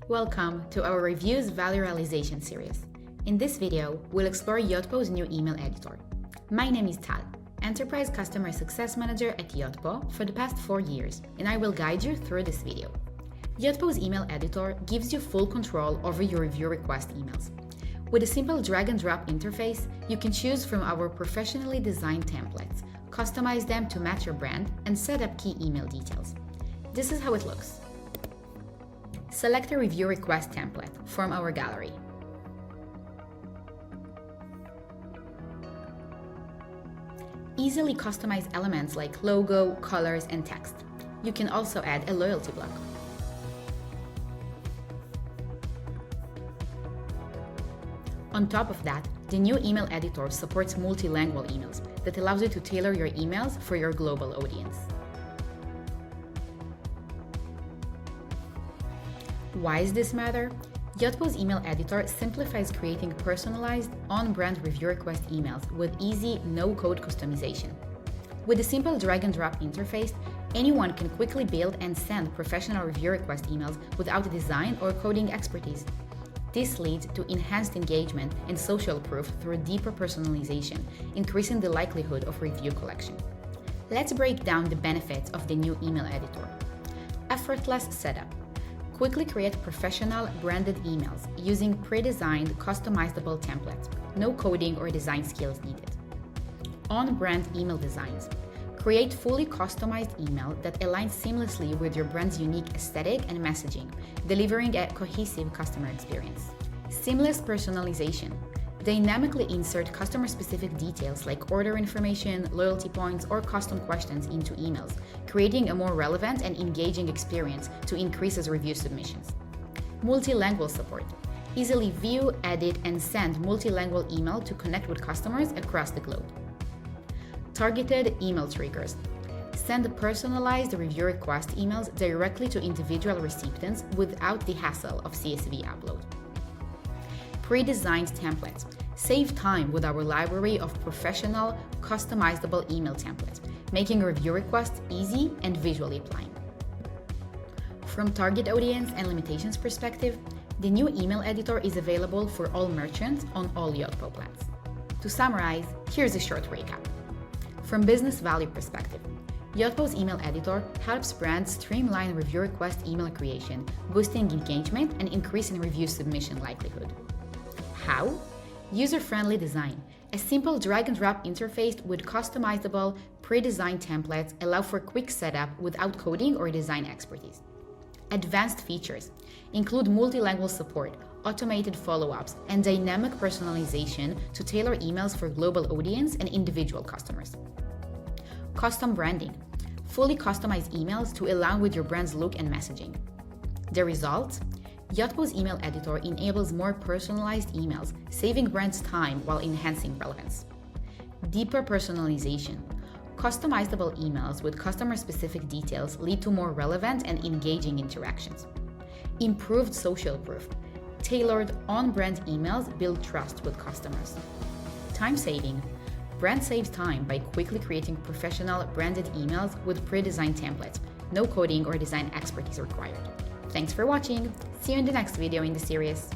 Welcome to our Reviews Value Realization series. In this video, we'll explore Yotpo's new email editor. My name is Tal, Enterprise Customer Success Manager at Yotpo for the past 4 years, and I will guide you through this video. Yotpo's email editor gives you full control over your review request emails. With a simple drag-and-drop interface, you can choose from our professionally designed templates, customize them to match your brand, and set up key email details. This is how it looks. Select a review request template from our gallery. Easily customize elements like logo, colors, and text. You can also add a loyalty block. On top of that, the new email editor supports multilingual emails that allows you to tailor your emails for your global audience. Why does this matter? Yotpo's email editor simplifies creating personalized, on-brand review request emails with easy, no-code customization. With a simple drag-and-drop interface, anyone can quickly build and send professional review request emails without design or coding expertise. This leads to enhanced engagement and social proof through deeper personalization, increasing the likelihood of review collection. Let's break down the benefits of the new email editor. Effortless setup. Quickly create professional, branded emails using pre-designed, customizable templates. No coding or design skills needed. On-brand email designs. Create fully customized email that aligns seamlessly with your brand's unique aesthetic and messaging, delivering a cohesive customer experience. Seamless personalization. Dynamically insert customer-specific details like order information, loyalty points, or custom questions into emails, creating a more relevant and engaging experience to increase as review submissions. Multilingual support. Easily view, edit, and send multilingual email to connect with customers across the globe. Targeted email triggers. Send personalized review request emails directly to individual recipients without the hassle of CSV upload. Pre-designed templates. Save time with our library of professional, customizable email templates, making review requests easy and visually applying. From target audience and limitations perspective, the new email editor is available for all merchants on all Yotpo plans. To summarize, here's a short recap. From business value perspective, Yotpo's email editor helps brands streamline review request email creation, boosting engagement and increasing review submission likelihood. How? User-friendly design. A simple drag-and-drop interface with customizable, pre-designed templates allow for quick setup without coding or design expertise. Advanced features include multilingual support, automated follow-ups, and dynamic personalization to tailor emails for global audience and individual customers. Custom branding. Fully customized emails to align with your brand's look and messaging. The result? Yotpo's email editor enables more personalized emails, saving brands time while enhancing relevance. Deeper personalization. Customizable emails with customer-specific details lead to more relevant and engaging interactions. Improved social proof. Tailored on-brand emails build trust with customers. Time saving. Brand saves time by quickly creating professional, branded emails with pre-designed templates. No coding or design expertise required. Thanks for watching. See you in the next video in the series.